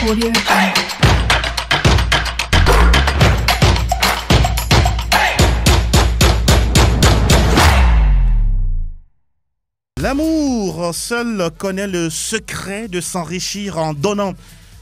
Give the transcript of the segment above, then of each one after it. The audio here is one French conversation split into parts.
Audio Jungle. L'amour seul connaît le secret de s'enrichir en donnant.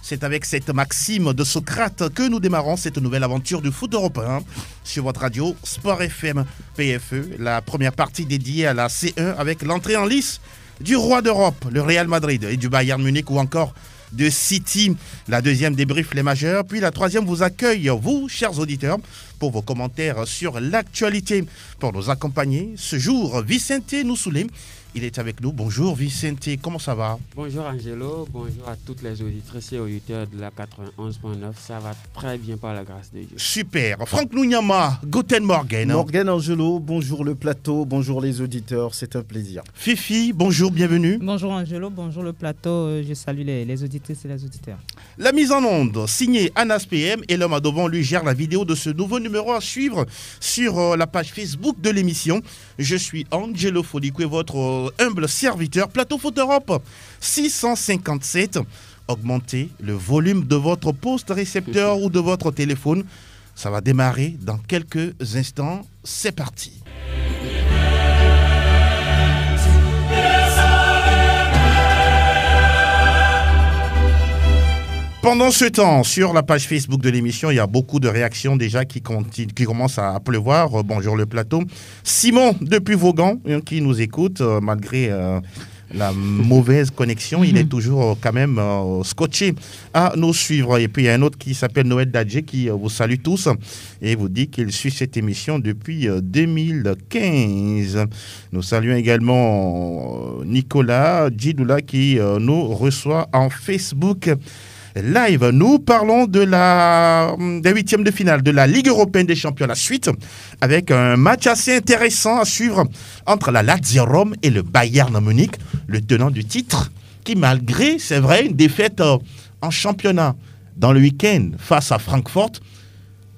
C'est avec cette maxime de Socrate que nous démarrons cette nouvelle aventure du foot européen sur votre radio Sport FM PFE, la première partie dédiée à la C1 avec l'entrée en lice du roi d'Europe, le Real Madrid, et du Bayern Munich ou encore de City. La deuxième débriefe les majeurs, puis la troisième vous accueille, vous, chers auditeurs, pour vos commentaires sur l'actualité. Pour nous accompagner, ce jour, Vicente Noussoulé. Il est avec nous. Bonjour Vicente, comment ça va? Bonjour Angelo, bonjour à toutes les auditrices et auditeurs de la 91.9. Ça va très bien par la grâce de Dieu. Super. Franck Nounyama, Guten Morgen. Morgen Angelo, bonjour le plateau, bonjour les auditeurs, c'est un plaisir. Fifi, bonjour, bienvenue. Bonjour Angelo, bonjour le plateau, je salue les auditrices et les auditeurs. La mise en onde, signée Anas PM, et l'homme à devant lui gère la vidéo de ce nouveau numéro à suivre sur la page Facebook de l'émission. Je suis Angelo Folicou et votre humble serviteur. Plateau Foot Europe 657. Augmentez le volume de votre poste récepteur ou de votre téléphone. Ça va démarrer dans quelques instants. C'est parti. Pendant ce temps, sur la page Facebook de l'émission, il y a beaucoup de réactions déjà qui commencent à pleuvoir. Bonjour le plateau. Simon, depuis Vaughan, qui nous écoute, malgré la mauvaise connexion, il est toujours quand même scotché à nous suivre. Et puis il y a un autre qui s'appelle Noël Dadje qui vous salue tous et vous dit qu'il suit cette émission depuis 2015. Nous saluons également Nicolas Djidoula qui nous reçoit en Facebook Live. Nous parlons des huitièmes de finale de la Ligue européenne des champions, la suite, avec un match assez intéressant à suivre entre la Lazio Rome et le Bayern Munich, le tenant du titre, qui malgré, c'est vrai, une défaite en championnat dans le week-end face à Francfort.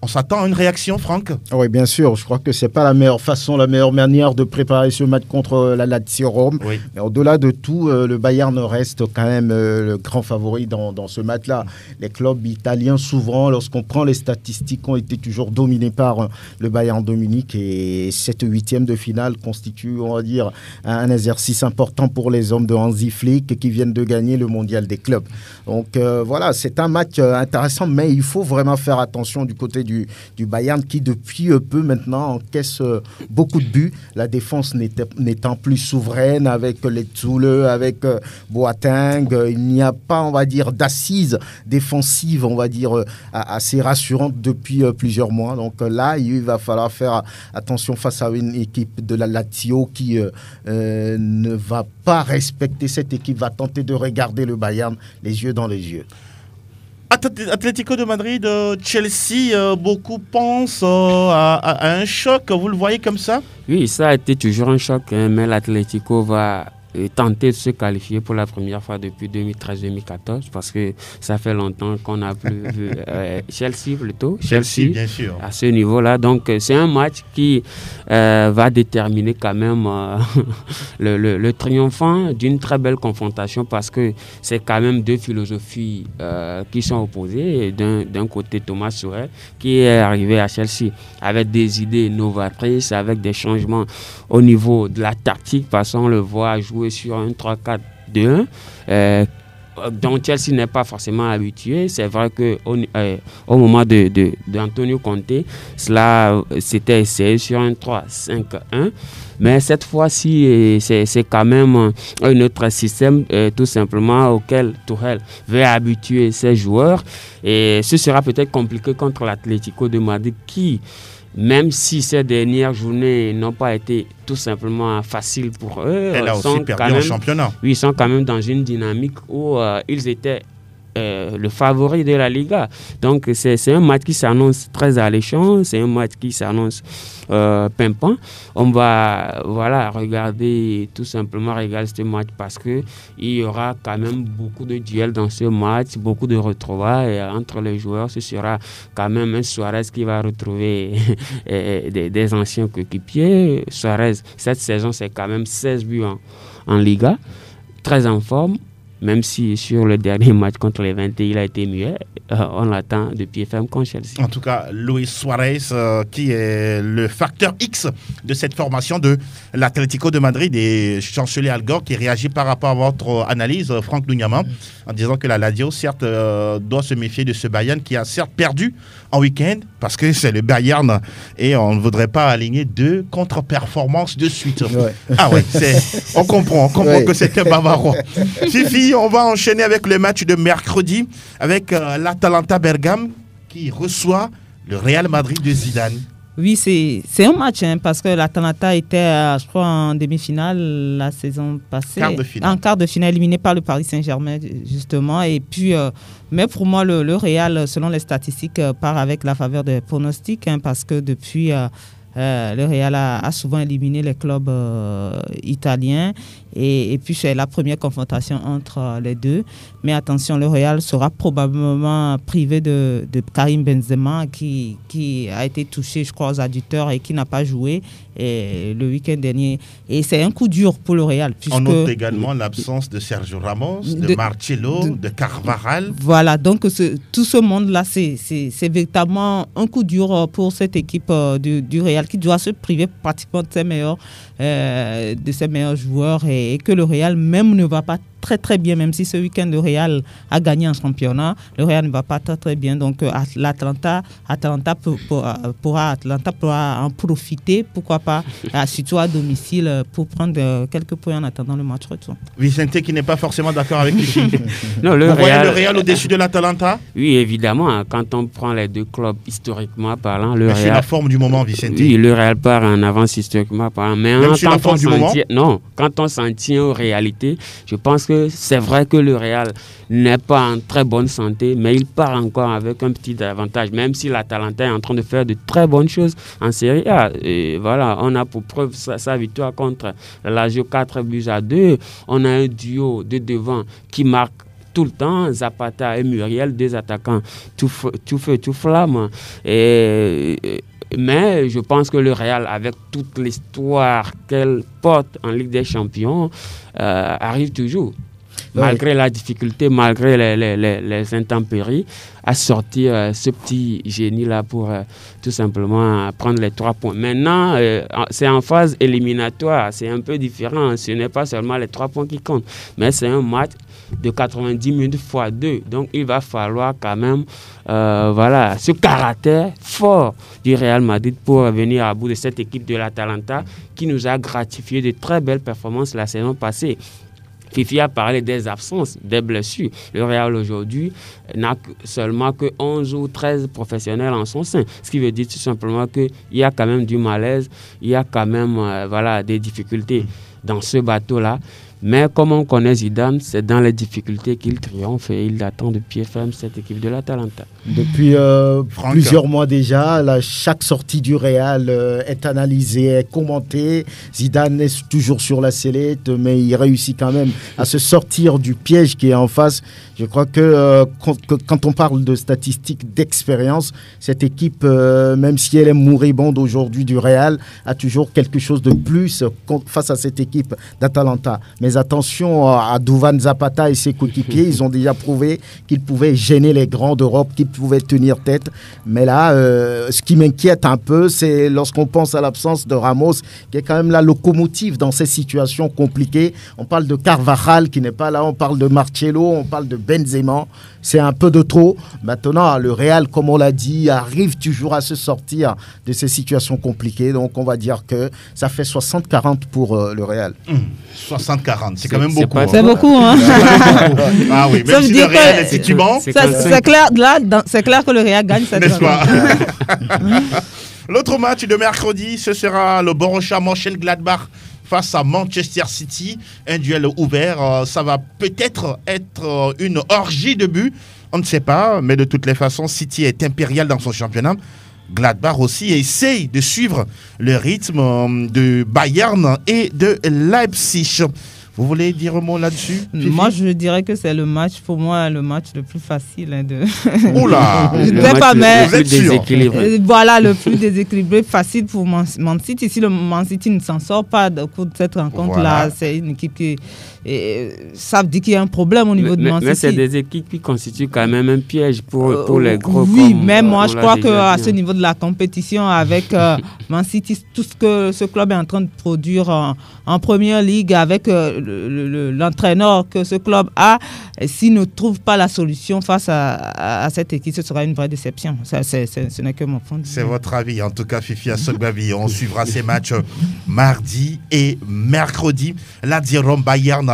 On s'attend à une réaction, Franck? Oui, bien sûr. Je crois que ce n'est pas la meilleure façon, la meilleure manière de préparer ce match contre la Lazio Rome. Oui. Mais au-delà de tout, le Bayern reste quand même le grand favori dans ce match-là. Les clubs italiens, souvent, lorsqu'on prend les statistiques, ont été toujours dominés par le Bayern de Munich. Et cette huitième de finale constitue, on va dire, un exercice important pour les hommes de Hansi Flick qui viennent de gagner le mondial des clubs. Donc voilà, c'est un match intéressant, mais il faut vraiment faire attention du côté du Bayern qui depuis peu maintenant encaisse beaucoup de buts, la défense n'étant plus souveraine avec les Zule, avec Boateng, il n'y a pas, on va dire, d'assises défensives, on va dire, assez rassurantes depuis plusieurs mois. Donc là, il va falloir faire attention face à une équipe de la Lazio qui ne va pas respecter cette équipe, va tenter de regarder le Bayern les yeux dans les yeux. Atlético de Madrid, Chelsea, beaucoup pensent à un choc. Vous le voyez comme ça? Oui, ça a été toujours un choc, mais l'Atlético va tenter de se qualifier pour la première fois depuis 2013-2014 parce que ça fait longtemps qu'on n'a plus vu Chelsea plutôt. Chelsea, bien sûr. À ce niveau-là. Donc, c'est un match qui va déterminer quand même le triomphant d'une très belle confrontation parce que c'est quand même deux philosophies qui sont opposées. D'un côté, Thomas Tuchel qui est arrivé à Chelsea avec des idées novatrices, avec des changements au niveau de la tactique parce qu'on le voit jouer sur un 3-4-2-1 dont Chelsea n'est pas forcément habitué. C'est vrai qu'au moment d'Antonio Conte, cela s'était essayé sur un 3-5-1. Mais cette fois-ci, c'est quand même un autre système tout simplement auquel Tuchel veut habituer ses joueurs. Et ce sera peut-être compliqué contre l'Atlético de Madrid qui, même si ces dernières journées n'ont pas été tout simplement faciles pour eux, elle a aussi perdu en championnat. Oui, ils sont quand même dans une dynamique où ils étaient le favori de la Liga. Donc c'est un match qui s'annonce très alléchant, c'est un match qui s'annonce pimpant. On va regarder ce match parce qu'il y aura quand même beaucoup de duels dans ce match, beaucoup de retrouvailles entre les joueurs. Ce sera quand même un Suarez qui va retrouver des anciens coéquipiers. Suarez, cette saison, c'est quand même 16 buts en Liga, très en forme. même si sur le dernier match contre les 20, il a été muet, on l'attend de pied ferme contre Chelsea. En tout cas, Luis Suarez, qui est le facteur X de cette formation de l'Atlético de Madrid, et chancelier Al Gore qui réagit par rapport à votre analyse, Franck Lunyama, en disant que la Lazio, certes, doit se méfier de ce Bayern qui a certes perdu en week-end, parce que c'est le Bayern et on ne voudrait pas aligner 2 contre-performances de suite. Ouais. Ah ouais, on comprend Ouais. que c'était bavarois. Fifi, on va enchaîner avec le match de mercredi avec l'Atalanta Bergame qui reçoit le Real Madrid de Zidane. Oui, c'est un match, parce que l'Atalanta était, je crois, en demi-finale la saison passée. En quart de finale, éliminé par le Paris Saint-Germain, justement. Et puis, mais pour moi, le Real, selon les statistiques, part avec la faveur des pronostics, parce que depuis... le Real a souvent éliminé les clubs italiens et puis c'est la première confrontation entre les deux. Mais attention, le Real sera probablement privé de Karim Benzema qui a été touché, je crois, aux adducteurs et qui n'a pas joué le week-end dernier. Et c'est un coup dur pour le Real. On note également l'absence de Sergio Ramos, de Marcelo, de Carvajal. Voilà, donc tout ce monde-là, c'est véritablement un coup dur pour cette équipe du Real qui doit se priver pratiquement de ses meilleurs joueurs et que le Real même ne va pas très très bien, même si ce week-end le Real a gagné en championnat, le Real ne va pas très très bien, donc l'Atalanta pourra en profiter, pourquoi pas, surtout à domicile, pour prendre quelques points en attendant le match retour. Vicente qui n'est pas forcément d'accord avec lui. Non, le Real au-dessus de l'Atalanta? Oui, évidemment, quand on prend les 2 clubs historiquement parlant, le Real... C'est la forme du moment, Vicente. Oui, le Real part en avance historiquement parlant, mais quand on s'en tient aux réalités, je pense que c'est vrai que le Real n'est pas en très bonne santé, mais il part encore avec un petit avantage, même si l'Atalanta est en train de faire de très bonnes choses en Serie A. Et voilà, on a pour preuve sa victoire contre la Lazio 4-2. On a un duo de devant qui marque tout le temps, Zapata et Muriel, 2 attaquants tout feu, tout flamme. Mais je pense que le Real, avec toute l'histoire qu'elle porte en Ligue des Champions, arrive toujours, malgré la difficulté, malgré les intempéries, à sortir ce petit génie-là pour tout simplement prendre les 3 points. Maintenant, c'est en phase éliminatoire, c'est un peu différent. Ce n'est pas seulement les 3 points qui comptent, mais c'est un match de 90 minutes x 2. Donc, il va falloir quand même ce caractère fort du Real Madrid pour venir à bout de cette équipe de l'Atalanta qui nous a gratifié de très belles performances la saison passée. Fifi a parlé des absences, des blessures. Le Real aujourd'hui n'a seulement que 11 ou 13 professionnels en son sein. Ce qui veut dire tout simplement qu'il y a quand même du malaise, il y a quand même des difficultés dans ce bateau-là. Mais comme on connaît Zidane, c'est dans les difficultés qu'il triomphe et il attend de pied ferme cette équipe de l'Atalanta. Depuis plusieurs mois déjà, chaque sortie du Real est analysée, est commentée. Zidane est toujours sur la sellette, mais il réussit quand même à se sortir du piège qui est en face. Je crois que quand on parle de statistiques d'expérience, cette équipe, même si elle est moribonde aujourd'hui du Real, a toujours quelque chose de plus face à cette équipe d'Atalanta. Mais attention à Duvan Zapata et ses coéquipiers, ils ont déjà prouvé qu'ils pouvaient gêner les grands d'Europe, qu'ils pouvaient tenir tête. Mais là, ce qui m'inquiète un peu, c'est lorsqu'on pense à l'absence de Ramos, qui est quand même la locomotive dans ces situations compliquées. On parle de Carvajal qui n'est pas là, on parle de Marcelo, on parle de Benzema. C'est un peu de trop. Maintenant, le Real, comme on l'a dit, arrive toujours à se sortir de ces situations compliquées. Donc, on va dire que ça fait 60-40 pour le Real. 60-40, c'est quand même beaucoup. C'est beaucoup, hein. Ah oui, même si le Real est titubant. C'est clair, c'est clair que le Real gagne cette n'est-ce pas? L'autre match de mercredi, ce sera le Borussia Mönchengladbach face à Manchester City, un duel ouvert. Ça va peut-être être une orgie de buts, on ne sait pas, mais de toutes les façons, City est impérial dans son championnat. Gladbach aussi essaye de suivre le rythme de Bayern et de Leipzig. Vous voulez dire un mot là-dessus, Fifi? Moi, je dirais que c'est le match, pour moi, le match le plus facile. Oula. Je ne sais pas, mais... Le plus déséquilibré. Voilà, le plus déséquilibré, facile pour Man City. Si le Man City ne s'en sort pas au cours de cette rencontre-là, c'est une équipe qui... ça veut dire qu'il y a un problème au niveau de Man City. Mais c'est des équipes qui constituent quand même un piège pour les gros. Oui, mais moi, je crois qu'à ce niveau de la compétition, avec Man City, tout ce que ce club est en train de produire en Première Ligue, avec l'entraîneur que ce club a, s'il ne trouve pas la solution face à cette équipe, ce sera une vraie déception. Ce n'est que mon point de vue. C'est votre avis, en tout cas, Fifi Assogbavi. On suivra ces matchs mardi et mercredi. Lazio, Rome, Bayern,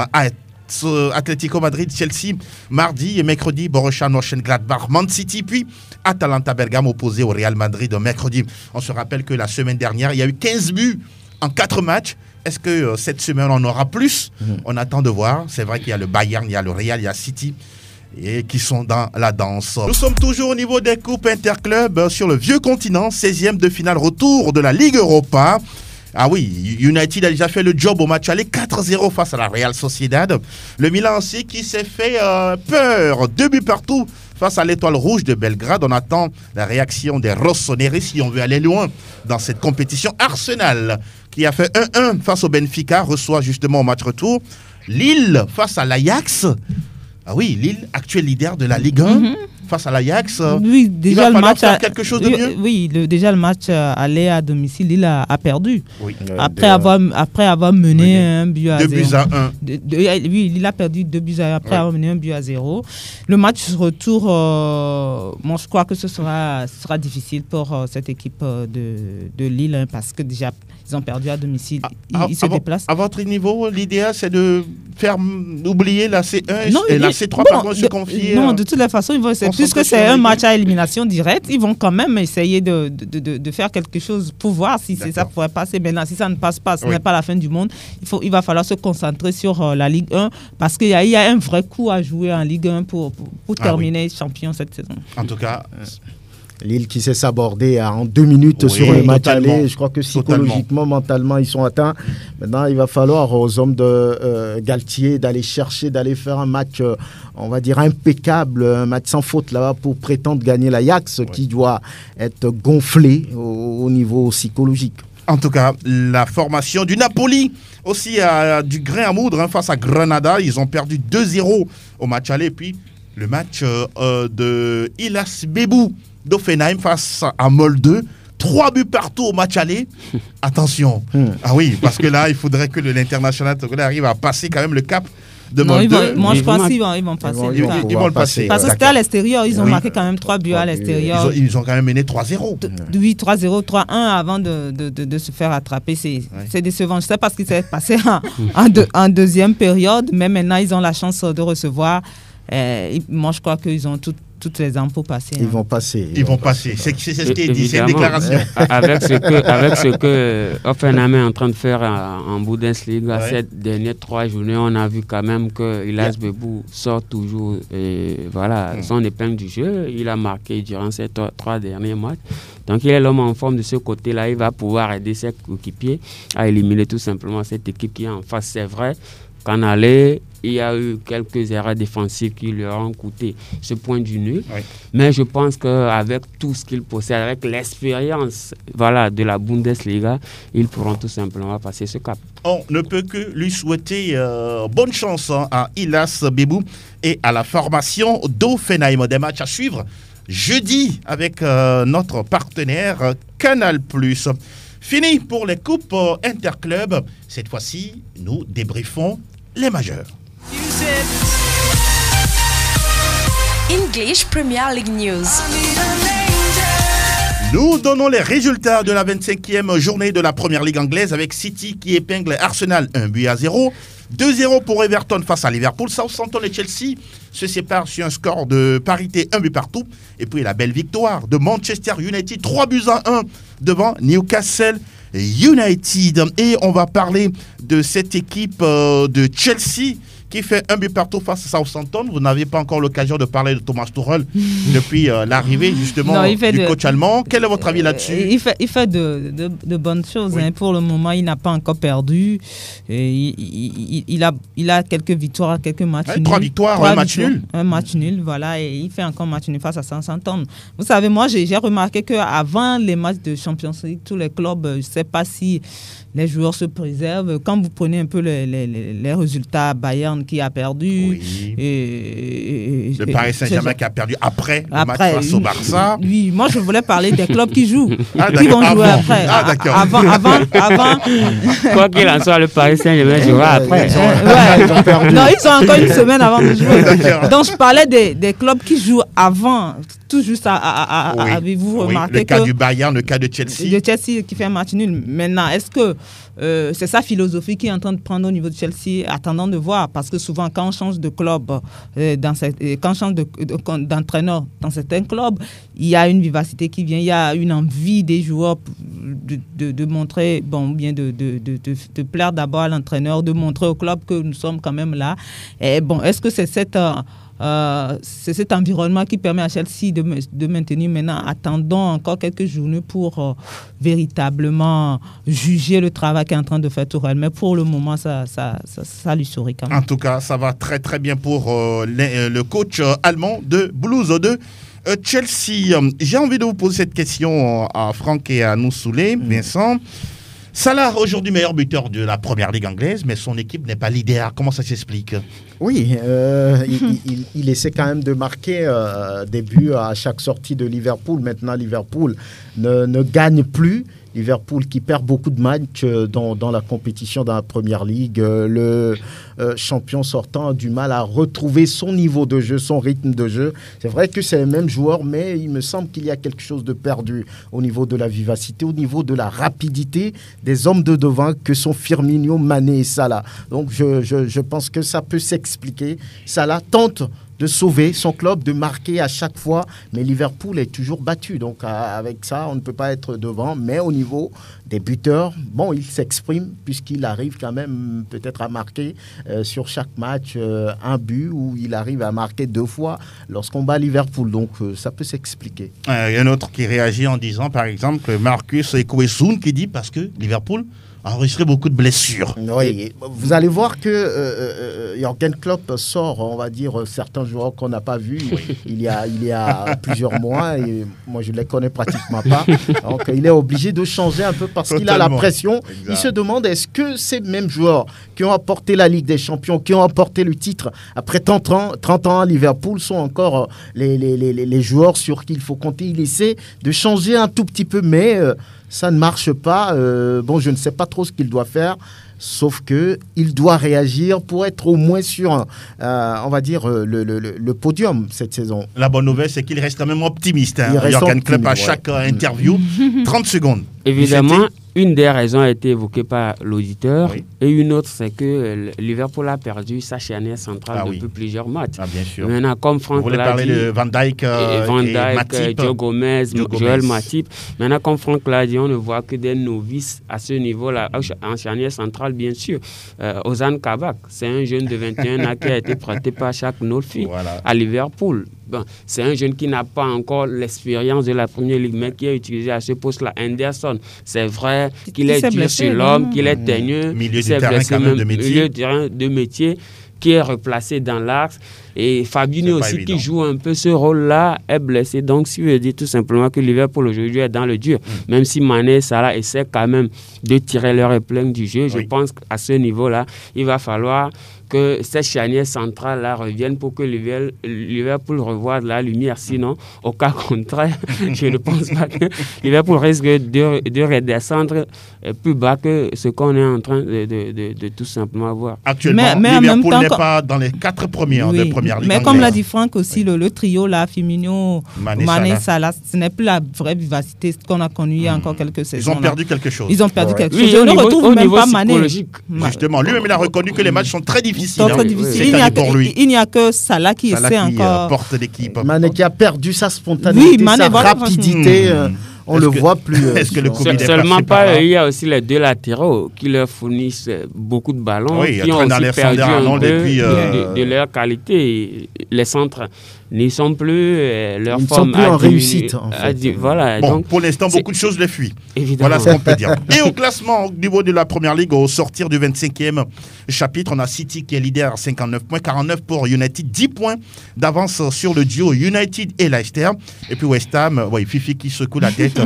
Atlético Madrid, Chelsea, mardi et mercredi, Borussia Mönchengladbach, Man City, puis Atalanta Bergame opposé au Real Madrid mercredi. On se rappelle que la semaine dernière, il y a eu 15 buts en 4 matchs. Est-ce que cette semaine, on aura plus? On attend de voir. C'est vrai qu'il y a le Bayern, il y a le Real, il y a City et qui sont dans la danse. Nous sommes toujours au niveau des coupes interclubs sur le vieux continent, 16e de finale retour de la Ligue Europa. Ah oui, United a déjà fait le job au match aller 4-0 face à la Real Sociedad. Le Milan aussi qui s'est fait peur, 2 buts partout face à l'Étoile Rouge de Belgrade. On attend la réaction des Rossoneri si on veut aller loin dans cette compétition. Arsenal qui a fait 1-1 face au Benfica reçoit justement au match retour Lille face à l'Ajax. Ah oui, Lille, actuel leader de la Ligue 1. Face à l'Ajax, oui, déjà il va falloir faire quelque chose de mieux. Oui, déjà le match aller à domicile, Lille a perdu. Oui. Après avoir mené un but à 2 buts à 1. Oui, Lille a perdu 2 buts à 1 après avoir mené un but à 0. Le match retour, moi je crois que ce sera difficile pour cette équipe de Lille parce que déjà ils ont perdu à domicile. Ils se déplacent. À votre niveau, l'idéal c'est de faire oublier la C1 et la C3 se confier. Non, de toutes les façons, puisque c'est un match à élimination directe, ils vont quand même essayer de faire quelque chose pour voir si ça pourrait passer. Maintenant, si ça ne passe pas, ce n'est pas la fin du monde. Il va falloir se concentrer sur la Ligue 1 parce qu'il y a un vrai coup à jouer en Ligue 1 pour terminer champion cette saison. En tout cas... Lille qui s'est sabordé en 2 minutes sur le match aller. Je crois que psychologiquement, mentalement, ils sont atteints. Maintenant, il va falloir aux hommes de Galtier d'aller faire un match, on va dire, impeccable, un match sans faute là-bas pour prétendre gagner l'Ajax qui doit être gonflé au niveau psychologique. En tout cas, la formation du Napoli aussi a du grain à moudre face à Granada. Ils ont perdu 2-0 au match aller. Puis le match de Hellas Bebou d'Offenheim face à Molde, 3 buts partout au match aller. Attention. Ah oui, parce que là, il faudrait que l'international togolais arrive à passer quand même le cap de Molde. Moi, je pense qu'ils vont passer. Ils vont le passer. Parce que c'était à l'extérieur. Ils ont marqué quand même 3 buts à l'extérieur. Ils ont quand même mené 3-0. Oui, 3-0, 3-1 avant de se faire attraper. C'est décevant. Je ne sais pas ce qui s'est passé en deuxième période, mais maintenant, ils ont la chance de recevoir. Moi, je crois qu'ils ont toutes les armes pour passer. Ils vont passer. Ils vont passer. C'est ce qui est dit. C'est une déclaration. Avec ce que Offenheim est en train de faire en Bundesliga, cette dernière 3 journées, on a vu quand même que Hellas Bebou sort toujours son épingle du jeu. Il a marqué durant ces 3 derniers matchs. Donc, il est l'homme en forme de ce côté-là. Il va pouvoir aider ses coéquipiers à éliminer tout simplement cette équipe qui est en face. C'est vrai qu'en aller, il y a eu quelques erreurs défensives qui leur ont coûté ce point du nul. Oui. Mais je pense qu'avec tout ce qu'ils possèdent, avec l'expérience de la Bundesliga, ils pourront tout simplement passer ce cap. On ne peut que lui souhaiter bonne chance à Hellas Bebou et à la formation d'Offenheim. Des matchs à suivre jeudi avec notre partenaire Canal+. Fini pour les coupes interclubs. Cette fois-ci, nous débriefons les majeurs. English Premier League News. Nous donnons les résultats de la 25e journée de la Première Ligue anglaise avec City qui épingle Arsenal 1-0. 2-0 pour Everton face à Liverpool. Southampton et Chelsea se séparent sur un score de parité 1 but partout. Et puis la belle victoire de Manchester United 3-1 devant Newcastle United. Et on va parler de cette équipe de Chelsea qui fait un but partout face à Southampton. Vous n'avez pas encore l'occasion de parler de Thomas Tuchel depuis l'arrivée justement du coach allemand. Quel est votre avis là-dessus? Il fait de bonnes choses. Oui. Pour le moment, il n'a pas encore perdu. Et il a quelques victoires, quelques matchs nuls. 3 victoires, un match nul. Un match nul, voilà. Et il fait encore un match nul face à Southampton. Vous savez, moi, j'ai remarqué qu'avant les matchs de Champions League, tous les clubs, je ne sais pas si les joueurs se préservent. Quand vous prenez un peu les résultats, Bayern qui a perdu. Oui. Le Paris Saint-Germain qui a perdu après le match face au Barça. Oui, moi je voulais parler des clubs qui jouent. Qui vont jouer après. Ah d'accord. Avant. Quoi qu'il en soit, le Paris Saint-Germain jouera après. Non, ils sont encore une semaine avant de jouer. Donc je parlais des clubs qui jouent avant. Tout juste avez-vous remarqué le cas du Bayern, le cas de Chelsea. De Chelsea qui fait un match nul. Maintenant, est-ce que c'est sa philosophie qui est en train de prendre au niveau de Chelsea, attendant de voir, parce que souvent quand on change de club, quand on change d'entraîneur dans certains clubs, il y a une vivacité qui vient, il y a une envie des joueurs de montrer, bien de plaire d'abord à l'entraîneur, de montrer au club que nous sommes quand même là. Et est-ce que c'est cet environnement qui permet à Chelsea de maintenir maintenant, attendons encore quelques journées pour véritablement juger le travail qu'est en train de faire Tuchel. Mais pour le moment, ça lui sourit quand même. En tout cas, ça va très très bien pour le coach allemand de Blues 2. Chelsea, j'ai envie de vous poser cette question à Franck et à nous Soulé, Vincent. Salah, aujourd'hui meilleur buteur de la première ligue anglaise, mais son équipe n'est pas leader. Comment ça s'explique? Oui, il essaie quand même de marquer des buts à chaque sortie de Liverpool. Maintenant, Liverpool ne gagne plus. Liverpool qui perd beaucoup de matchs dans la compétition, dans la première ligue. Le champion sortant a du mal à retrouver son niveau de jeu, son rythme de jeu. C'est vrai que c'est les mêmes joueurs, mais il me semble qu'il y a quelque chose de perdu au niveau de la vivacité, au niveau de la rapidité des hommes de devant que sont Firmino, Mané et Salah. Donc je pense que ça peut s'expliquer. Salah tente de sauver son club, de marquer à chaque fois, mais Liverpool est toujours battu. Donc avec ça, on ne peut pas être devant, mais au niveau des buteurs, il s'exprime puisqu'il arrive quand même peut-être à marquer sur chaque match un but, ou il arrive à marquer 2 fois lorsqu'on bat Liverpool. Donc ça peut s'expliquer. Il y a un autre qui réagit en disant, par exemple, Marcus Ekoesun qui dit parce que Liverpool a enregistré beaucoup de blessures. Oui, vous allez voir que Jürgen Klopp sort, on va dire, certains joueurs qu'on n'a pas vus il y a plusieurs mois, et moi je ne les connais pratiquement pas. Donc il est obligé de changer un peu parce qu'il a la pression. Exact. Il se demande, est-ce que ces mêmes joueurs qui ont apporté la Ligue des Champions, qui ont apporté le titre après 30 ans à Liverpool, sont encore les joueurs sur qui il faut compter? Il essaie de changer un tout petit peu, mais ça ne marche pas. Je ne sais pas trop ce qu'il doit faire, sauf qu'il doit réagir pour être au moins sur, on va dire, le podium cette saison. La bonne nouvelle, c'est qu'il reste quand même optimiste. Jürgen Klopp à chaque interview. 30 secondes. Évidemment, une des raisons a été évoquée par l'auditeur, et une autre, c'est que Liverpool a perdu sa charnière centrale depuis plusieurs matchs. Ah, bien sûr. Maintenant, comme Franck l'a dit, de Van Dijk, et Joe Gomez, Joel Matip. Maintenant, comme Franck l'a dit, on ne voit que des novices à ce niveau-là, en charnière centrale, bien sûr. Ozan Kabak, c'est un jeune de 21 ans qui a été prêté par Shaq Nolfi à Liverpool. C'est un jeune qui n'a pas encore l'expérience de la Première Ligue, mais qui est utilisé à ce poste-là. Anderson, c'est vrai qu'il est dur sur l'homme, qu'il est teigneux, milieu de terrain quand même de métier. Milieu de terrain de métier, qui est replacé dans l'axe. Et Fabinho aussi, qui joue un peu ce rôle-là, est blessé. Donc, si veut dire tout simplement que Liverpool aujourd'hui est dans le dur, même si Mané et Salah essaient quand même de tirer leur épingle du jeu, je pense qu'à ce niveau-là, il va falloir que cette charnière centrale-là revienne pour que Liverpool revoie de la lumière. Sinon, au cas contraire, je ne pense pas que Liverpool risque de redescendre plus bas que ce qu'on est en train de tout simplement voir. Actuellement, Liverpool n'est pas dans les 4 premiers de première ligue. Mais comme l'a dit Franck aussi, le trio là, Firmino, Mané, Salah, ce n'est plus la vraie vivacité qu'on a connue il y a encore quelques saisons. Ils ont perdu quelque chose. Ils ont perdu quelque chose. Oui, je ne retrouve même pas Mané. Justement, lui-même il a reconnu que les matchs sont très difficiles. Il n'y a que Salah qui essaie encore. Porte l'équipe. Mané qui a perdu sa spontanéité, sa rapidité. on le voit plus. Est-ce que le Covid est seulement passé par là? Il y a aussi les deux latéraux qui leur fournissent beaucoup de ballons, Oui, qui ont aussi perdu un peu depuis, de leur qualité. Les centres n'y sont plus, leur ils forme ne sont plus en réussite. En fait. Voilà, bon, donc, pour l'instant, beaucoup de choses les fuient. Évidemment. Voilà ce qu'on peut dire. Et au classement, au niveau de la Première Ligue, au sortir du 25e chapitre, on a City qui est leader à 59 points, 49 pour United, 10 points d'avance sur le duo United et Leicester. Et puis West Ham, Fifi qui secoue la tête,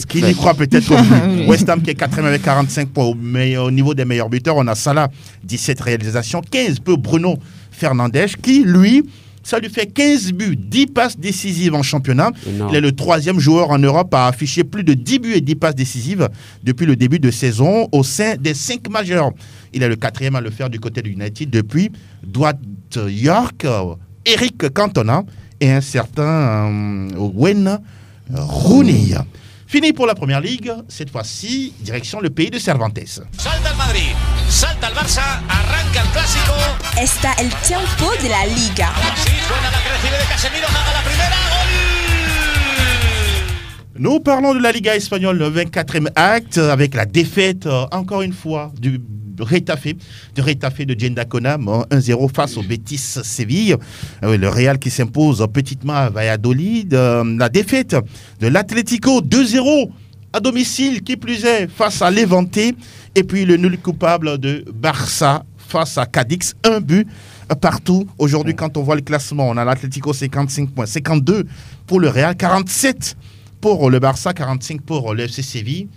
qui n'y croit peut-être plus. West Ham qui est 4e avec 45 points. Au niveau des meilleurs buteurs, on a Salah, 17 réalisations, 15 pour Bruno Fernandes, qui, lui, ça lui fait 15 buts, 10 passes décisives en championnat. Il est le 3e joueur en Europe à afficher plus de 10 buts et 10 passes décisives depuis le début de saison au sein des 5 majeurs. Il est le 4e à le faire du côté de United depuis Dwight York, Eric Cantona et un certain Wayne Rooney. Fini pour la Première Ligue, cette fois-ci, direction le pays de Cervantes. Salta el Madrid, salta el Barça, arranca el Clásico. Está el tiempo de la Liga. Sí, suena la que recibe de Casemiro, haga la primera, gol. Nous parlons de la Liga espagnole, le 24e acte, avec la défaite, encore une fois, du Retafe de Jendakona, 1-0 face au Betis Séville. Le Real qui s'impose petitement à Valladolid. La défaite de l'Atlético 2-0 à domicile, qui plus est, face à Levante. Et puis le nul coupable de Barça face à Cadix, 1 but partout. Aujourd'hui, quand on voit le classement, on a l'Atlético 55 points, 52 pour le Real, 47 pour le Barça, 45 pour le FC Séville.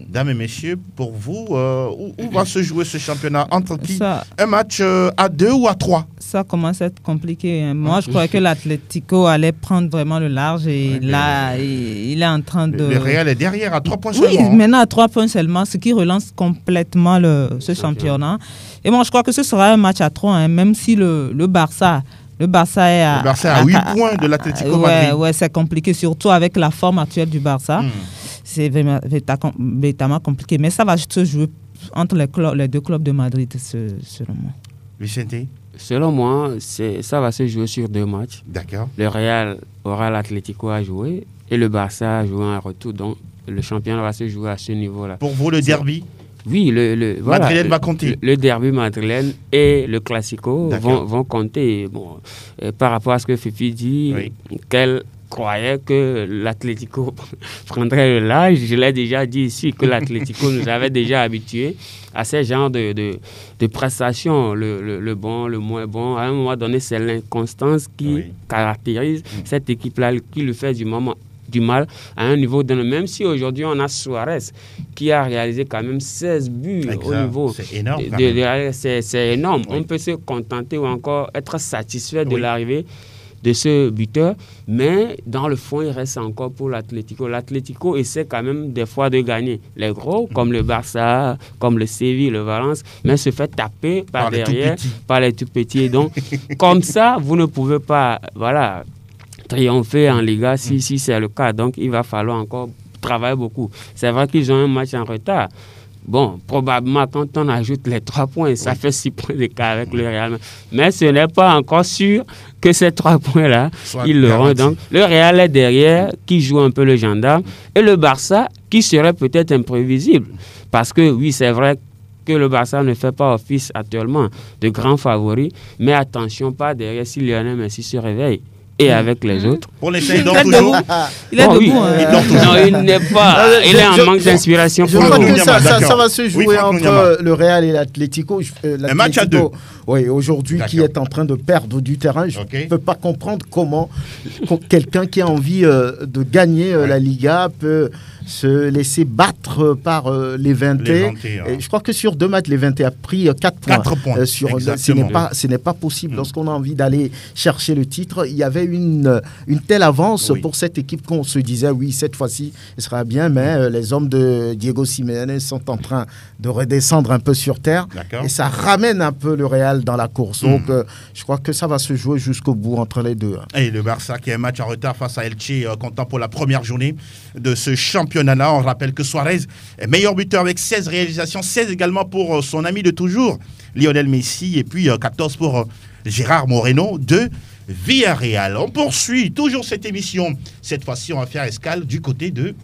Dames et messieurs, pour vous, où va se jouer ce championnat? Entre qui? Un match à 2 ou à 3? Ça commence à être compliqué. Moi, je croyais que l'Atlético allait prendre vraiment le large et là, il est en train de... Le Real est derrière à 3 points seulement. Oui, maintenant à 3 points seulement, ce qui relance complètement ce championnat. Et moi, je crois que ce sera un match à 3, même si le Barça... Le Barça est à 8 points de l'Atlético Madrid. Ouais, c'est compliqué, surtout avec la forme actuelle du Barça. C'est véritablement compliqué. Mais ça va se jouer entre les deux clubs de Madrid, selon moi. Vicente? Selon moi, ça va se jouer sur 2 matchs. D'accord. Le Real aura l'Atlético à jouer et le Barça a joué un retour. Donc, le championnat va se jouer à ce niveau-là. Pour vous, le derby? Oui, Madrilène va compter. Le derby madrilène et le Classico vont compter. Bon, par rapport à ce que Fifi dit, qu'elle croyait que l'Atlético prendrait le large. Je l'ai déjà dit ici que l'Atlético nous avait déjà habitués à ce genre de prestations, le bon, le moins bon. À un moment donné, c'est l'inconstance qui caractérise cette équipe-là, qui lui fait du mal à un niveau donné. Même si aujourd'hui on a Suarez qui a réalisé quand même 16 buts au niveau. C'est énorme. C'est énorme. On peut se contenter ou encore être satisfait de l'arrivée de ce buteur, mais dans le fond, il reste encore pour l'Atlético. L'Atlético essaie quand même des fois de gagner les gros, comme le Barça, comme le Séville, le Valence, mais se fait taper par derrière, par les tout petits. Donc, comme ça, vous ne pouvez pas, triompher en Liga si c'est le cas. Donc, il va falloir encore travailler beaucoup. C'est vrai qu'ils ont un match en retard. Bon, probablement, quand on ajoute les 3 points, ça fait 6 points d'écart avec le Real. Mais ce n'est pas encore sûr que ces 3 points-là, ils l'auront. Donc, le Real est derrière, qui joue un peu le gendarme, et le Barça, qui serait peut-être imprévisible. Parce que, oui, c'est vrai que le Barça ne fait pas office actuellement de grand favori, mais attention, pas derrière si Lionel Messi se réveille. Et avec les autres. Pour l'instant, il dort toujours. Il est debout. Il dort toujours. Non, il n'est pas. Il est en manque d'inspiration. Je crois que ça va se jouer entre le Real et l'Atlético. Un match à 2. Oui, aujourd'hui, qui est en train de perdre du terrain. Je ne peux pas comprendre comment quelqu'un qui a envie de gagner la Liga peut se laisser battre par Levante. Je crois que sur 2 matchs, Levante a pris 4 points. 4 points. Ce n'est pas possible. Lorsqu'on a envie d'aller chercher le titre, il y avait une telle avance pour cette équipe qu'on se disait, oui, cette fois-ci, ce sera bien, mais les hommes de Diego Simeone sont en train de redescendre un peu sur terre. Et ça ramène un peu le Real dans la course. Donc, je crois que ça va se jouer jusqu'au bout entre les deux. Et le Barça qui a un match en retard face à Elche, comptant pour la première journée de ce championnat. On rappelle que Suarez est meilleur buteur avec 16 réalisations, 16 également pour son ami de toujours, Lionel Messi, et puis 14 pour Gérard Moreno de Villarreal. On poursuit toujours cette émission. Cette fois-ci, on va faire escale du côté de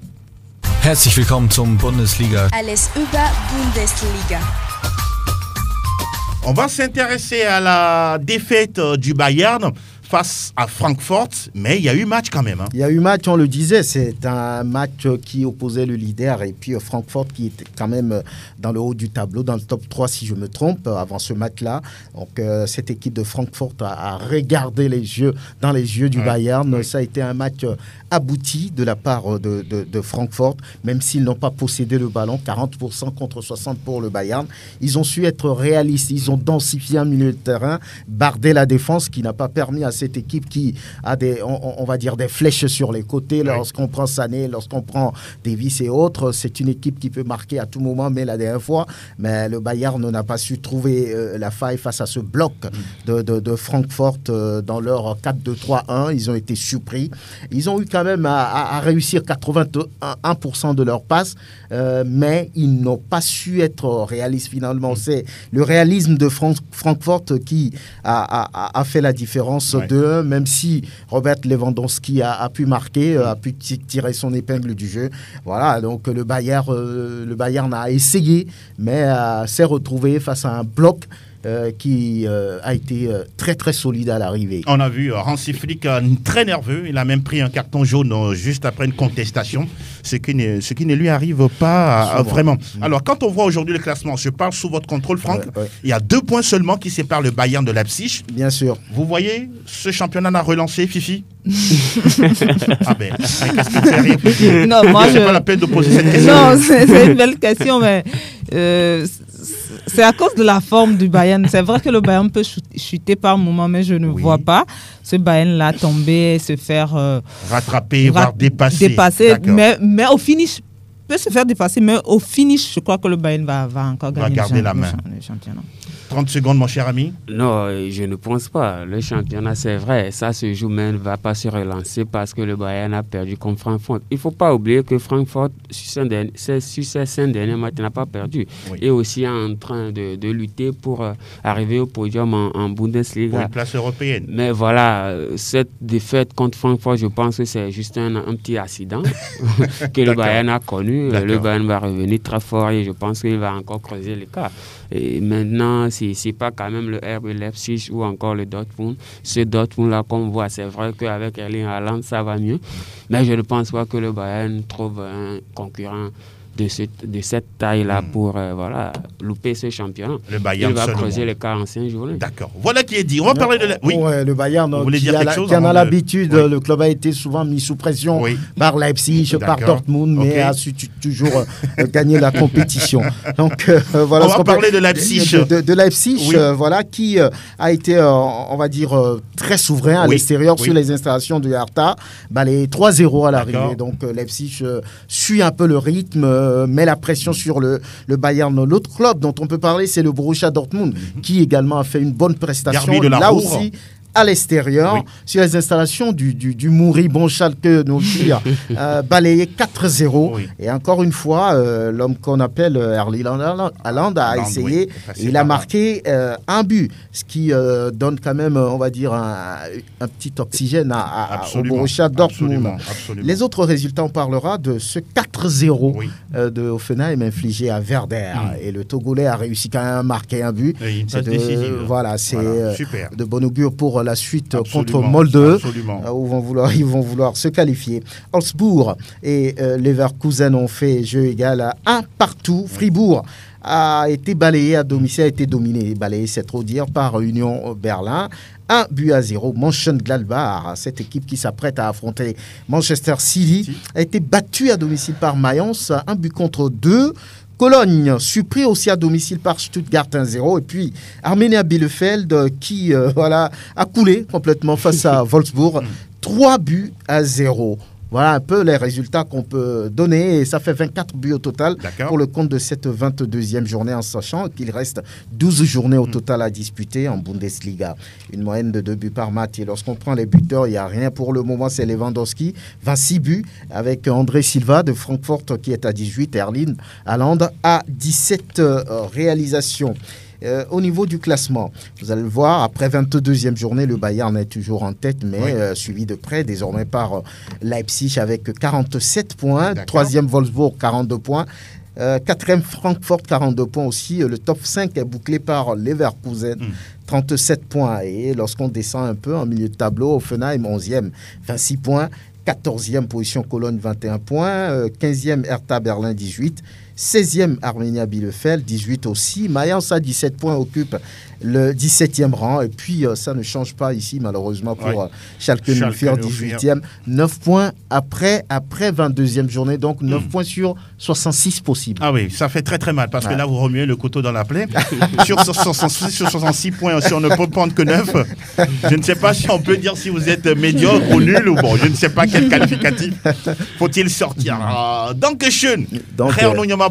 Herzlich willkommen zum Bundesliga. Alles über Bundesliga. On va s'intéresser à la défaite du Bayern face à Francfort, mais il y a eu match quand même. Hein. Il y a eu match, on le disait, c'est un match qui opposait le leader et puis Francfort qui était quand même dans le haut du tableau, dans le top 3 si je me trompe, avant ce match-là. Donc cette équipe de Francfort a regardé dans les yeux du Bayern. Oui. Ça a été un match abouti de la part de Francfort, même s'ils n'ont pas possédé le ballon, 40% contre 60% pour le Bayern. Ils ont su être réalistes, ils ont densifié un milieu de terrain, bardé la défense qui n'a pas permis à cette équipe qui a on va dire des flèches sur les côtés. Lorsqu'on prend Sané, lorsqu'on prend Davis et autres, c'est une équipe qui peut marquer à tout moment, mais la dernière fois, mais le Bayern n'a pas su trouver la faille face à ce bloc de Francfort dans leur 4-2-3-1. Ils ont été surpris. Ils ont eu quand même à réussir 81% de leurs passes, mais ils n'ont pas su être réalistes finalement. C'est le réalisme de Francfort qui a fait la différence de, même si Robert Lewandowski a pu marquer, a pu tirer son épingle du jeu. Voilà, donc le Bayern a essayé, mais s'est retrouvé face à un bloc qui a été très très solide à l'arrivée. On a vu Hansi Flick très nerveux, il a même pris un carton jaune juste après une contestation, ce qui ne lui arrive pas vraiment. Alors quand on voit aujourd'hui le classement, je parle sous votre contrôle Franck, il y a 2 points seulement qui séparent le Bayern de Leipzig. Bien sûr. Vous voyez, ce championnat a relancé, Fifi. Ah ben, qu'est-ce qui fait rire, Fifi? Non, moi c'est pas la peine de poser cette question. Non, c'est une belle question, mais c'est à cause de la forme du Bayern. C'est vrai que le Bayern peut chuter par moment, mais je ne vois pas ce Bayern-là tomber, se faire rattraper, voire dépasser. Mais au finish, peut se faire dépasser, mais au finish, je crois que le Bayern va encore gagner le championnat. 30 secondes, mon cher ami. Non, je ne pense pas. Le championnat, c'est vrai, ça se joue, mais ne va pas se relancer parce que le Bayern a perdu contre Francfort. Il ne faut pas oublier que Francfort, sur ces 5 derniers matchs, n'a pas perdu. Oui. Et aussi en train de lutter pour arriver au podium en Bundesliga. Pour une place européenne. Mais voilà, cette défaite contre Francfort, je pense que c'est juste un petit accident que le Bayern a connu. Le Bayern va revenir très fort et je pense qu'il va encore creuser l'écart. Et maintenant, c'est pas quand même le RB Leipzig ou encore le Dortmund. Ce Dortmund-là, comme on voit, c'est vrai qu'avec Erling Haaland, ça va mieux. Mais je ne pense pas que le Bayern trouve un concurrent de cette taille-là pour louper ce championnat. Le Bayern il va creuser les 45 journées. D'accord. Voilà qui est dit. On va parler de... le Bayern qui en a l'habitude. Le club a été souvent mis sous pression par Leipzig, par Dortmund, mais a su toujours gagner la compétition. Donc, voilà. On va parler de Leipzig. De Leipzig, qui a été, on va dire, très souverain à l'extérieur sur les installations de Hertha. Les 3-0 à l'arrivée. Donc, Leipzig suit un peu le rythme, met la pression sur le Bayern. L'autre club dont on peut parler, c'est le Borussia Dortmund, qui également a fait une bonne prestation. Là aussi, à l'extérieur, sur les installations du moribond Schalke, balayé 4-0. Et encore une fois, l'homme qu'on appelle Erling Haaland a essayé. Il a marqué un but, ce qui donne quand même, on va dire, un petit oxygène au Borussia Dortmund. Absolument. Les autres résultats, on parlera de ce 4-0 de Hoffenheim infligé à Werder. Et le Togolais a réussi quand même à marquer un but. C'est de bon augure pour la suite contre Molde, où ils vont vouloir se qualifier. Augsbourg et Leverkusen ont fait jeu égal à 1-1. Fribourg a été balayé à domicile, a été dominé, balayé c'est trop dire, par Union Berlin. 1-0. Mönchengladbach, cette équipe qui s'apprête à affronter Manchester City, a été battue à domicile par Mayence, 1-2. Cologne, surpris aussi à domicile par Stuttgart 1-0. Et puis Arminia Bielefeld qui a coulé complètement face à Wolfsburg 3-0. Voilà un peu les résultats qu'on peut donner. Et ça fait 24 buts au total pour le compte de cette 22e journée, en sachant qu'il reste 12 journées au total à disputer en Bundesliga. Une moyenne de 2 buts par match. Et lorsqu'on prend les buteurs, il n'y a rien pour le moment. C'est Lewandowski, 26 buts, avec André Silva de Francfort qui est à 18, Erling Haaland à 17 réalisations. Au niveau du classement, vous allez le voir, après 22e journée, le Bayern est toujours en tête, mais suivi de près désormais par Leipzig avec 47 points. Troisième, Wolfsburg, 42 points. Quatrième, Francfort, 42 points aussi. Le top 5 est bouclé par Leverkusen, 37 points. Et lorsqu'on descend un peu en milieu de tableau, Offenheim, 11e, 26 points. 14e position, Cologne, 21 points. 15e, Hertha Berlin, 18. 16e, Arminia Bielefeld, 18 aussi. Mayence, à 17 points, occupe le 17e rang. Et puis, ça ne change pas ici, malheureusement, pour Schalke 18e. 9 points après 22e journée. Donc, 9 points sur 66 possibles. Ah oui, ça fait très très mal parce que là, vous remuez le couteau dans la plaie. sur 66 points, si on ne peut prendre que 9, je ne sais pas si on peut dire si vous êtes médiocre ou nul ou bon, je ne sais pas quel qualificatif faut-il sortir. Donc, schön.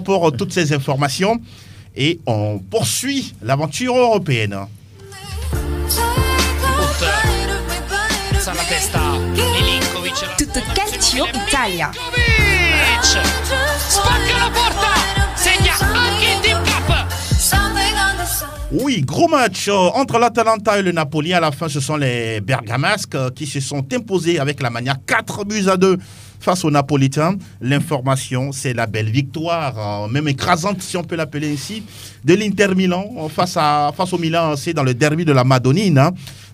Pour toutes ces informations et on poursuit l'aventure européenne. Tutto calcio Italia. Oui, gros match entre l'Atalanta et le Napoli. À la fin, ce sont les Bergamasques qui se sont imposés avec la manière 4-2 face aux Napolitains. L'information, c'est la belle victoire, même écrasante si on peut l'appeler ici, de l'Inter Milan face au Milan AC dans le derby de la Madonnine,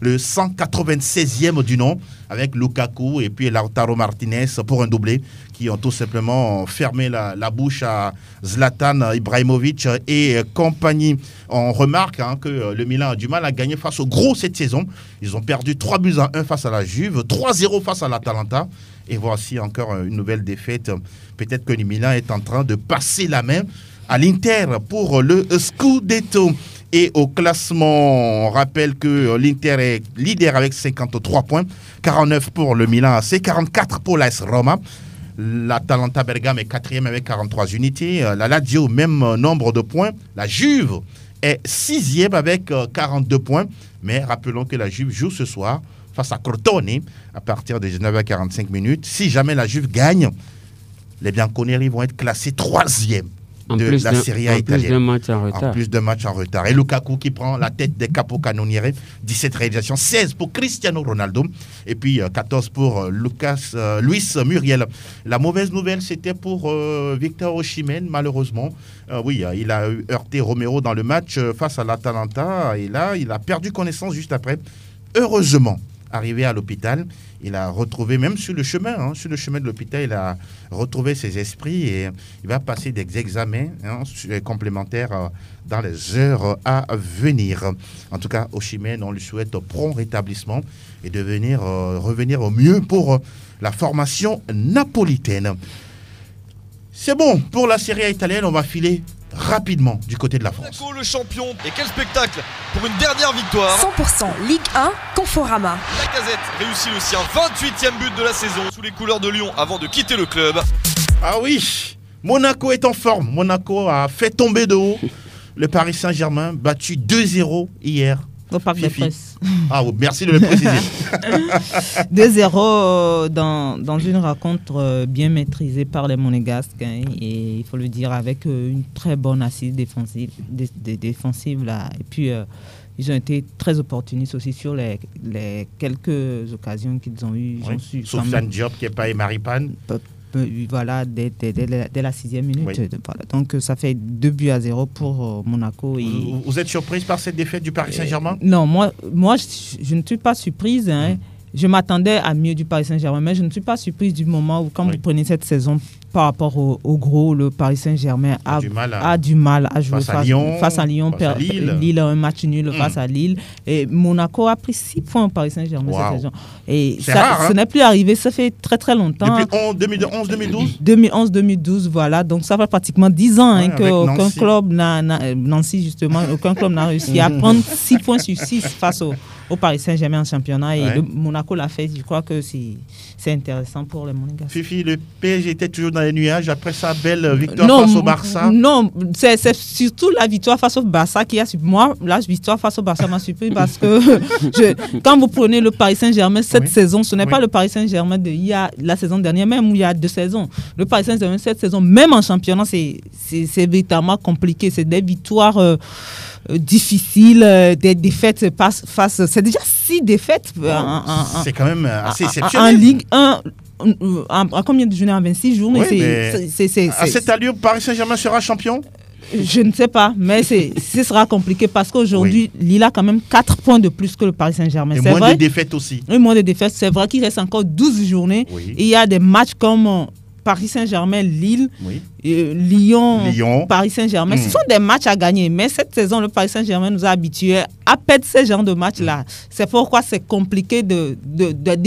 le 196e du nom, avec Lukaku et puis Lautaro Martinez pour un doublé, qui ont tout simplement fermé la bouche à Zlatan Ibrahimovic et compagnie. On remarque que le Milan a du mal à gagner face aux gros cette saison. Ils ont perdu 3-1 face à la Juve, 3-0 face à l'Atalanta. Et voici encore une nouvelle défaite. Peut-être que le Milan est en train de passer la main à l'Inter pour le Scudetto. Et au classement, on rappelle que l'Inter est leader avec 53 points, 49 pour le Milan AC, 44 pour l'AS Roma. L'Atalanta Bergame est 4e avec 43 unités. La Lazio, même nombre de points. La Juve est 6e avec 42 points. Mais rappelons que la Juve joue ce soir face à Crotone à partir de 19h45. Si jamais la Juve gagne, les Bianconeri vont être classés 3e de la Serie A italienne. En plus de matchs en retard. Et Lukaku qui prend la tête des capocannonieri, 17 réalisations, 16 pour Cristiano Ronaldo et puis 14 pour Luis Muriel. La mauvaise nouvelle, c'était pour Victor Osimhen, malheureusement. Oui, il a heurté Romero dans le match face à l'Atalanta et là, il a perdu connaissance juste après. Heureusement, arrivé à l'hôpital, il a retrouvé, même sur le chemin de l'hôpital, il a retrouvé ses esprits et il va passer des examens complémentaires dans les heures à venir. En tout cas, Osimhen, on lui souhaite prompt rétablissement et de revenir au mieux pour la formation napolitaine. C'est bon, pour la Serie A italienne, on va filer rapidement du côté de la France. Monaco, le champion, et quel spectacle pour une dernière victoire. 100% Ligue 1, Conforama. Lacazette réussit le sien, 28e but de la saison sous les couleurs de Lyon avant de quitter le club. Ah oui, Monaco est en forme. Monaco a fait tomber de haut le Paris Saint-Germain, battu 2-0 hier. Au Parc des Princes. Ah, merci de le préciser. 2-0 dans une rencontre bien maîtrisée par les Monégasques. Et il faut le dire, avec une très bonne assise défensive là. Et puis, ils ont été très opportunistes aussi sur les quelques occasions qu'ils ont eues. Oui. Soufiane Diop, Kepa et Maripane. Voilà, dès la 6e minute. Oui. Voilà. Donc, ça fait 2-0 pour Monaco. Et... Vous êtes surprise par cette défaite du Paris Saint-Germain ? Non, moi je ne suis pas surprise. Je m'attendais à mieux du Paris Saint-Germain, mais je ne suis pas surprise du moment où, quand vous prenez cette saison par rapport au gros, le Paris Saint-Germain a du mal à jouer face à Lyon, Lille a un match nul face à Lille. Et Monaco a pris 6 points au Paris Saint-Germain cette saison. Et c'est rare, ce n'est plus arrivé, ça fait très très longtemps. Depuis 2011-2012 2011-2012, voilà. Donc ça fait pratiquement 10 ans qu'aucun club Nancy justement, aucun club n'a réussi à prendre 6 points sur 6 face au Paris Saint-Germain en championnat. Et le Monaco l'a fait. Je crois que c'est intéressant pour les Monégasques. Fifi, le PSG était toujours dans les nuages après sa belle victoire face au Barça. Non, c'est surtout la victoire face au Barça qui a surpris. Moi, la victoire face au Barça m'a surpris parce que quand vous prenez le Paris Saint-Germain cette saison, ce n'est pas le Paris Saint-Germain de la saison dernière, même où il y a 2 saisons. Le Paris Saint-Germain cette saison, même en championnat, c'est véritablement compliqué. C'est des victoires difficiles, des défaites face. C'est déjà 6 défaites. C'est quand même assez exceptionnel. En Ligue 1. En combien de journées? En 26 journées. À cette allure, Paris Saint-Germain sera champion? Je ne sais pas, mais ce sera compliqué parce qu'aujourd'hui, Lille a quand même 4 points de plus que le Paris Saint-Germain. Et moins de défaites aussi. Et moins de défaites. C'est vrai qu'il reste encore 12 journées. Oui. Et il y a des matchs comme Paris Saint-Germain, Lille, Lyon, Paris Saint-Germain. Ce sont des matchs à gagner. Mais cette saison, le Paris Saint-Germain nous a habitués à perdre ce genre de matchs-là. C'est pourquoi c'est compliqué de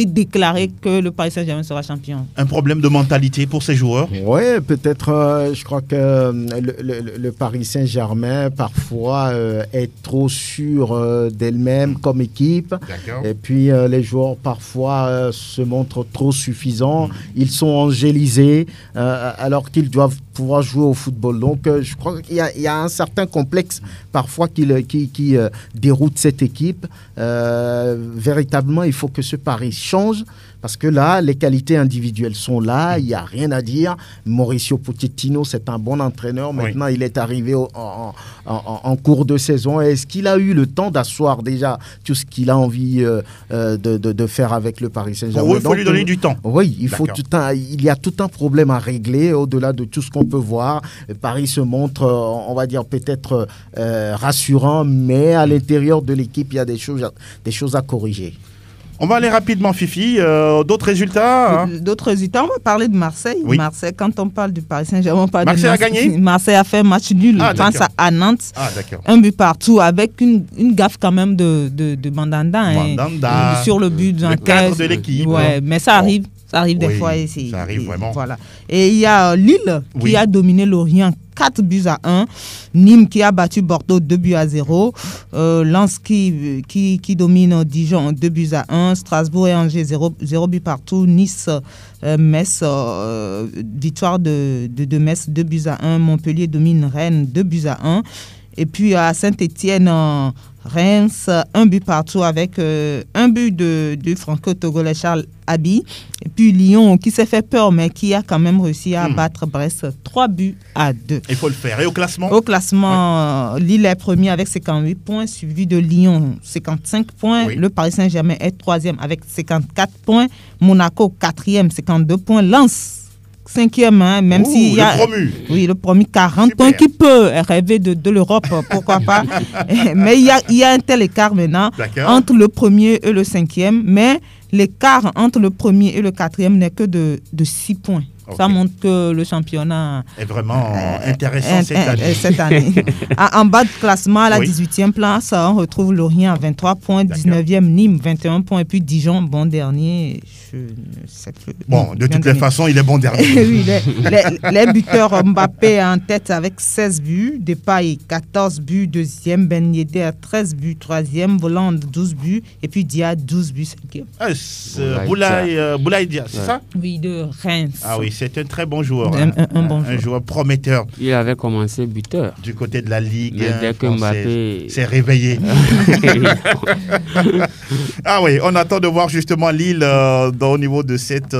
déclarer que le Paris Saint-Germain sera champion. Un problème de mentalité pour ces joueurs? Oui, peut-être. Je crois que le Paris Saint-Germain, parfois, est trop sûr d'elle-même comme équipe. D'accord. Et puis, les joueurs, parfois, se montrent trop suffisants. Ils sont angélisés alors qu'ils doivent pouvoir jouer au football. Donc, je crois qu'il y a un certain complexe parfois qui déroute cette équipe. Véritablement, il faut que ce Paris change parce que là, les qualités individuelles sont là, il n'y a rien à dire. Mauricio Pochettino, c'est un bon entraîneur. Maintenant, il est arrivé en cours de saison. Est-ce qu'il a eu le temps d'asseoir déjà tout ce qu'il a envie de faire avec le Paris Saint-Germain? Il faut lui donner du temps. Oui, il y a tout un problème à régler au-delà de tout ce qu'on peut voir. Paris se montre, on va dire, peut-être rassurant, mais à l'intérieur de l'équipe, il y a des choses à corriger. On va aller rapidement, Fifi. D'autres résultats? D'autres résultats, on va parler de Marseille. Oui. Marseille, quand on parle du Paris Saint-Germain, on parle de Marseille. Marseille a gagné? Marseille a fait un match nul face à Nantes. D'accord. Un but partout, avec une gaffe quand même de Mandanda. Sur le but le cadre de l'équipe. Ouais, mais ça arrive. Ça arrive des fois. Ça arrive vraiment. Voilà. Et il y a Lille qui a dominé Lorient 4-1. Nîmes qui a battu Bordeaux 2-0. Lens qui domine Dijon 2-1. Strasbourg et Angers 0 but partout. Nice, Metz, victoire de Metz 2-1. Montpellier domine Rennes 2-1. Et puis à Saint-Étienne, Reims, 1 but partout avec un but du franco-togolais Charles Abi. Et puis Lyon qui s'est fait peur mais qui a quand même réussi à battre Brest 3-2. Il faut le faire. Et au classement? Au classement, Lille est premier avec 58 points, suivi de Lyon 55 points. Oui. Le Paris Saint-Germain est troisième avec 54 points. Monaco 4e, 52 points. Lens 5e, même s'il y a le promu 40 points qui peut rêver de l'Europe, pourquoi pas. Mais il y a un tel écart maintenant entre le premier et le 5e, mais l'écart entre le premier et le 4e n'est que de 6 points. Okay. Ça montre que le championnat est vraiment intéressant cette année. En bas de classement, à la 18e place, on retrouve Lorient à 23 points, 19e Nîmes 21 points, et puis Dijon, bon dernier. Je ne sais plus. Bon, de toutes les façons, il est bon dernier. Oui, les buteurs, Mbappé en tête avec 16 buts, Depay 14 buts, 2e, Ben Yedder 13 buts, 3e, Voland 12 buts, et puis Dia 12 buts, 5e. Boulaye Dia, c'est ça? Oui, de Reims. Ah oui, c'est un très bon joueur. Un joueur prometteur. Il avait commencé buteur. Du côté de la Ligue. Mais dès que Mbappé s'est réveillé. Ah oui, on attend de voir justement Lille au niveau de cette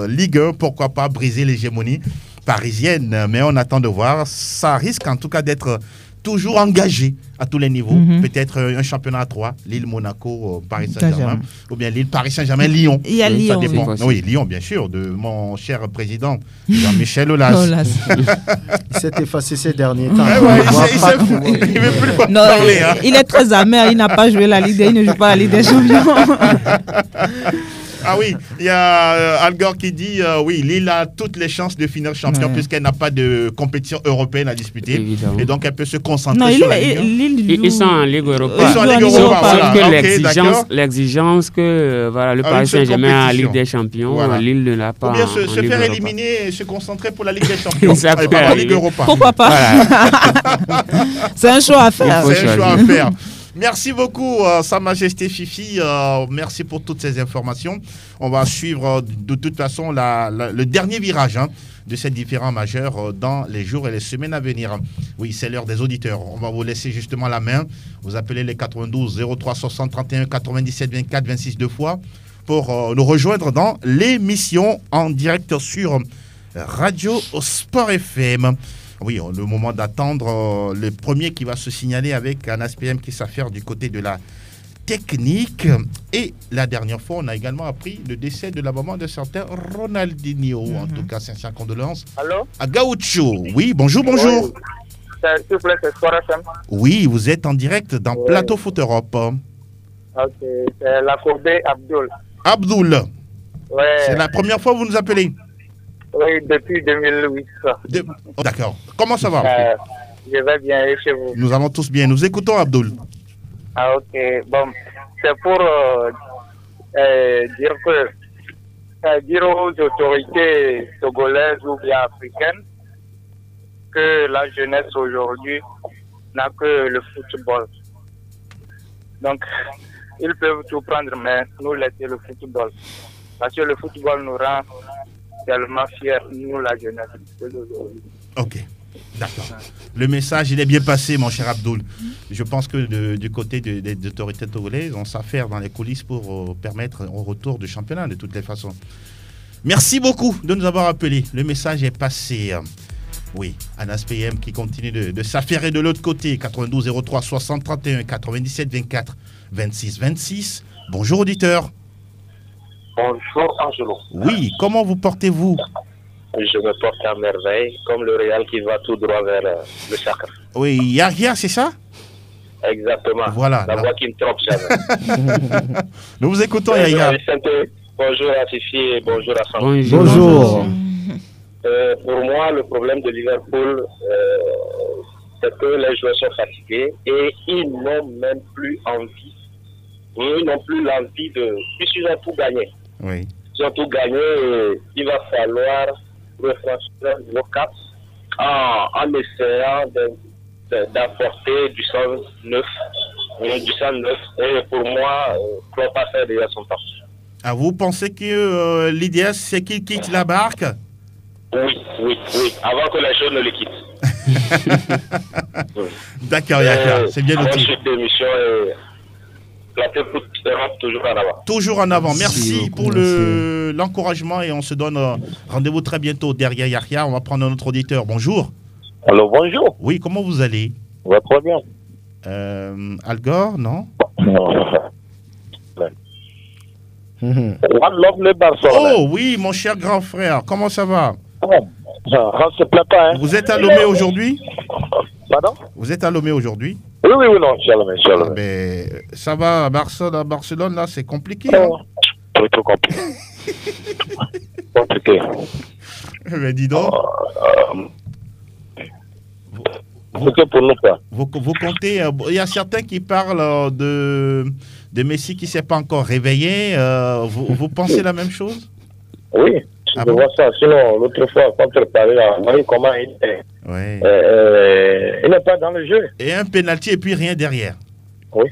Ligue 1. Pourquoi pas briser l'hégémonie parisienne. Mais on attend de voir. Ça risque en tout cas d'être toujours engagé à tous les niveaux. Peut-être un championnat à 3, Lille-Monaco, Paris Saint-Germain, ou bien Lille, Paris Saint-Germain, Lyon. Il y a Lyon. Ça dépend. Oui, Lyon, bien sûr, de mon cher président Jean-Michel Aulas. Il s'est effacé ces derniers temps. Il ne veut plus parler. Il est très amer, il n'a pas joué la Ligue 1, il ne joue pas la Ligue des Champions. Ah oui, il y a Al Gore qui dit oui, Lille a toutes les chances de finir champion puisqu'elle n'a pas de compétition européenne à disputer. Évidemment. Et donc elle peut se concentrer sur la Ligue. Ils sont en Ligue Europa. Ils sont en Ligue Europa, voilà. Que l'exigence que le Paris Saint-Germain a la Ligue des Champions, Lille ne l'a pas. Ou bien se faire éliminer et se concentrer pour la Ligue des Champions. Et pas la Ligue Europa. Pourquoi pas? C'est un choix à faire. C'est un choix à faire. Merci beaucoup, Sa Majesté Fifi. Merci pour toutes ces informations. On va suivre de toute façon le dernier virage de ces différents majeurs dans les jours et les semaines à venir. Oui, c'est l'heure des auditeurs. On va vous laisser justement la main. Vous appelez les 92 03 60 31 97 24 26 deux fois pour nous rejoindre dans l'émission en direct sur Radio Sport FM. Oui, le moment d'attendre le premier qui va se signaler avec un ASPM qui s'affaire du côté de la technique. Et la dernière fois, on a également appris le décès de la maman de certain Ronaldinho. En tout cas, sincères condoléances. Allô? À Gaucho. Oui, bonjour. Oui. S'il vous plaît, c'est Sport FM. Oui, vous êtes en direct dans Plateau Foot Europe. Ok, c'est la Courbée Abdoul. Abdoul. Ouais. C'est la première fois que vous nous appelez? Oui, depuis 2008. Oh, d'accord. Comment ça va? Je vais bien, et chez vous? Nous allons tous bien. Nous écoutons Abdoul. Ah, ok. Bon, c'est pour dire aux autorités togolaises ou bien africaines que la jeunesse aujourd'hui n'a que le football. Donc, ils peuvent tout prendre, mais nous laisser le football. Parce que le football nous rend tellement fiers, nous, la jeunesse. Ok, d'accord. Le message, il est bien passé, mon cher Abdoul. Je pense que du côté des autorités togolaises, on s'affaire dans les coulisses pour permettre un retour du championnat, de toutes les façons. Merci beaucoup de nous avoir appelés. Le message est passé. Oui, un ASPM qui continue de s'affairer de l'autre côté. 92 03 60 31 97 24 26 26. Bonjour auditeur. Bonjour Angelo. Oui, comment vous portez-vous? Je me porte à merveille, comme le Real qui va tout droit vers le Chakra. Oui, Yahya, c'est ça? Exactement. Voilà. La voix qui me trompe jamais. Nous vous écoutons, Yahya. Bonjour à Fifi et bonjour à Sandro. Bonjour. Pour moi, le problème de Liverpool, c'est que les joueurs sont fatigués et ils n'ont même plus envie. Ils n'ont plus l'envie de... Puisqu'ils ont tout gagné. Oui. Ils ont tout gagné et il va falloir refranchir le cap en essayant d'apporter du sang neuf. Et pour moi, Klopp a fait déjà son temps. Ah, vous pensez que l'idéal, c'est qu'il quitte la barque? Oui. Avant que la chose ne le quitte. D'accord, Yaka, c'est bien noté. Ensuite, l'émission est Plateau Foot Europe, toujours en avant. Toujours en avant. Merci pour l'encouragement et on se donne rendez-vous très bientôt derrière Yahya. On va prendre notre auditeur. Bonjour. Alors, bonjour. Oui, comment vous allez? On va très bien. Al Gore, non? Oh oui, mon cher grand frère, comment ça va? Se plaît pas, hein. Vous êtes à Lomé aujourd'hui? Pardon? Vous êtes à Lomé aujourd'hui? Oui, non, je suis à Lomé. Mais ça va à Barcelone, là, c'est compliqué. C'est trop compliqué. Compliqué. Mais dis donc. Pour nous, quoi. Vous comptez, il y a certains qui parlent de Messi qui ne s'est pas encore réveillé. Vous pensez la même chose? Oui, je vois ça. Sinon, l'autre fois, contre Paris, on a vu comment il est. Oui. Il n'est pas dans le jeu. Et un pénalty et puis rien derrière. Oui.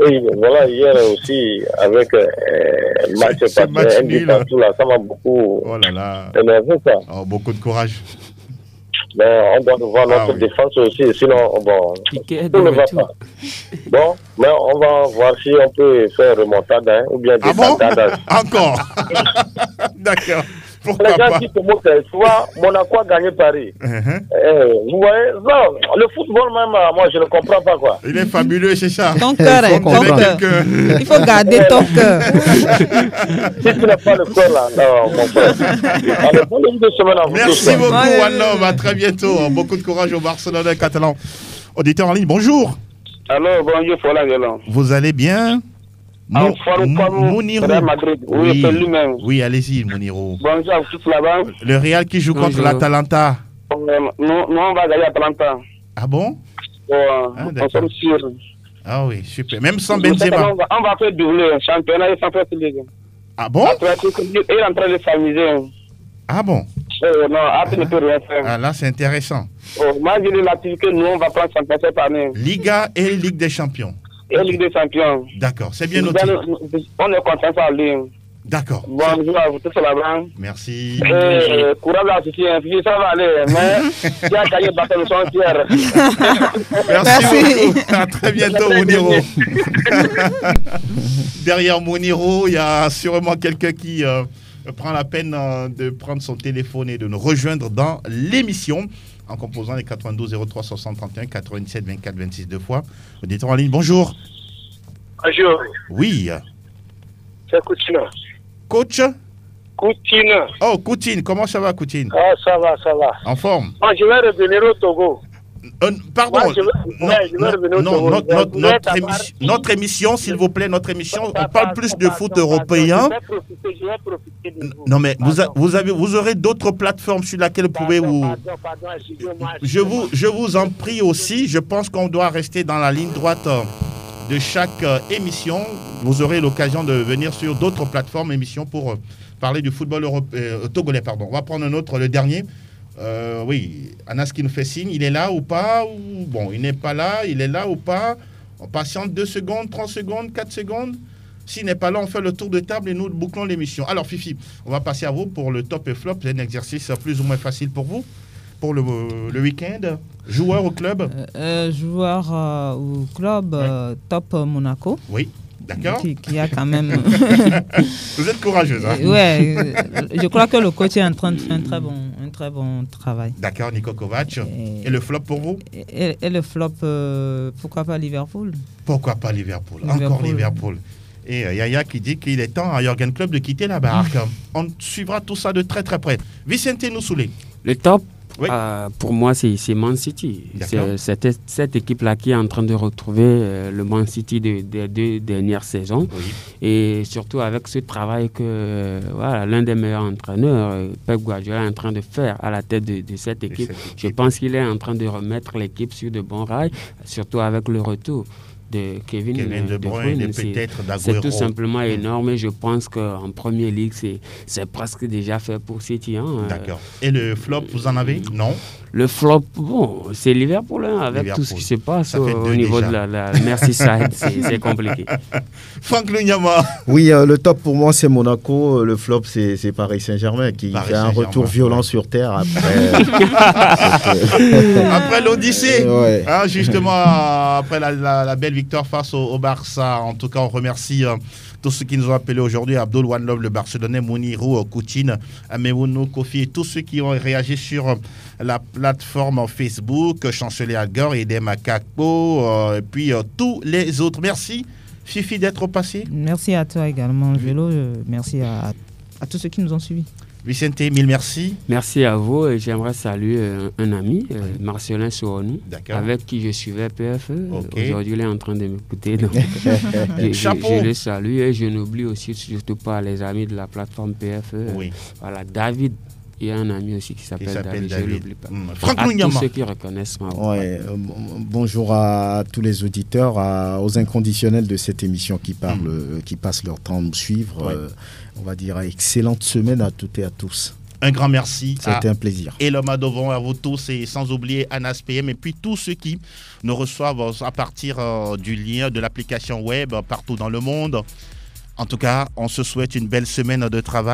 Et voilà, hier aussi, avec le match passé, ça m'a beaucoup énervé, ça. Oh, beaucoup de courage. Mais on doit voir notre défense aussi, sinon, bon, tout ne va pas. Bon, mais on va voir si on peut faire remontade, hein, ou bien des tentades. Encore. D'accord. Pourquoi les gens disent que tu vois, Monaco a gagné Paris. Vous voyez, non, le football même, moi je ne comprends pas, quoi. Il est fabuleux, c'est ça. Ton cœur, il faut garder ton cœur. Si tu n'as pas le cœur là, non, mon frère. Allez, bonne semaine à vous. Merci beaucoup, One Love. À très bientôt. Beaucoup de courage au Barcelone catalan. Auditeur en ligne, bonjour. Alors, bonjour, Fola Violon. Vous allez bien? Mounirou. Oui, c'est lui-même. Oui, allez-y, Mounirou. Bonjour à tous là-bas. Le Real qui joue contre l'Atalanta. Nous, on va gagner Atalanta. Ah bon? On sommes sûrs. Ah oui, super. Même sans Benzema. On va faire doubler championnat et sans faire Ligue. Ah bon? Il est en train de s'amuser. Ah bon? Non, Apple ne peut rien faire. Ah là, c'est intéressant. Moi, je dis l'activité, nous, on va prendre championnat cette année. Liga et Ligue des Champions. Et Ligue des Champions. D'accord, c'est bien noté. On est content par lui. D'accord. Bonjour à vous tous là-bas. Merci. Courage à Fifi, ça va aller. Mais tu as gagné Barcelone sans Pierre. Merci beaucoup. À très bientôt, Mounirou. Derrière Mounirou, il y a sûrement quelqu'un qui prend la peine de prendre son téléphone et de nous rejoindre dans l'émission en composant les 92 03 60 31 97 24 26 deux fois. Auditeur en ligne, bonjour. Bonjour. Oui. C'est Coutinho. Coach Coutinho. Oh, Coutine, comment ça va, Coutine? Ah, ça va. En forme? Moi, je vais revenir au Togo. Pardon, notre émission, s'il vous plaît, on parle plus de foot européen. Je vais profiter de vous. Non, mais vous aurez d'autres plateformes sur lesquelles vous pouvez vous... Je vous en prie aussi, je pense qu'on doit rester dans la ligne droite de chaque émission. Vous aurez l'occasion de venir sur d'autres plateformes, émissions pour parler du football togolais. Pardon. On va prendre un autre, le dernier. Oui, Anas qui nous fait signe, il est là ou pas bon, il n'est pas là, il est là ou pas? On patiente 2 secondes, 30 secondes, 4 secondes. S'il n'est pas là, on fait le tour de table et nous bouclons l'émission. Alors Fifi, on va passer à vous pour le top et flop. C'est un exercice plus ou moins facile pour vous, pour le week-end. Joueur au club? Joueur au club, ouais. Top Monaco. Oui. D'accord. Qui a quand même... Vous êtes courageuse. Hein? Oui, je crois que le coach est en train de faire un très bon travail. D'accord, Niko Kovac. Et le flop pour vous? Et le flop, pourquoi pas Liverpool? Pourquoi pas Liverpool? Encore Liverpool. Et Yaya qui dit qu'il est temps à Jürgen Klopp de quitter la barque. On suivra tout ça de très très près. Vicente Noussoulé. Le top, oui. Pour moi, c'est Man City. C'est cette équipe-là qui est en train de retrouver le Man City des 2 dernières saisons. Oui. Et surtout avec ce travail que l'un des meilleurs entraîneurs, Pep Guardiola, est en train de faire à la tête de cette équipe. Je pense qu'il est en train de remettre l'équipe sur de bons rails, surtout avec le retour de Kevin De Bruyne, peut-être d'Aguero. C'est tout simplement énorme et je pense qu'en Premier League, c'est presque déjà fait pour City. D'accord. Et le flop, vous en avez? Non. Le flop, bon, c'est Liverpool, avec tout ce qui se passe au niveau de la Merseyside, c'est compliqué. Franck Lunyama. Oui, le top pour moi, c'est Monaco. Le flop, c'est Paris Saint-Germain qui fait un retour violent sur terre après l'Odyssée. Ouais. Justement, après la belle victoire face au Barça. En tout cas, on remercie tous ceux qui nous ont appelés aujourd'hui, Abdul One Love, le Barcelonais, Mounirou, Coutine, Amewuno, Kofi, et tous ceux qui ont réagi sur la plateforme Facebook, Chancelier Algor, Edem Akakpo, et puis tous les autres. Merci, Fifi, d'être passé. Merci à toi également, Vélo. Merci à tous ceux qui nous ont suivis. Vicente, mille merci. Merci à vous et j'aimerais saluer un ami, Marcelin Souronou, avec qui je suivais PFE. Okay. Aujourd'hui, il est en train de m'écouter. Je le salue et je n'oublie aussi surtout pas les amis de la plateforme PFE. Oui. Voilà, David. Il y a un ami aussi qui s'appelle David, je ne l'oublie pas. Franck Lunyama. Tous ceux qui reconnaissent ma voix. Bonjour à tous les auditeurs, aux inconditionnels de cette émission qui passent leur temps à nous suivre. On va dire excellente semaine à toutes et à tous. Un grand merci. C'était un plaisir. Et l'homme à Dovon, à vous tous, et sans oublier Anas PM, et puis tous ceux qui nous reçoivent à partir du lien de l'application web partout dans le monde. En tout cas, on se souhaite une belle semaine de travail.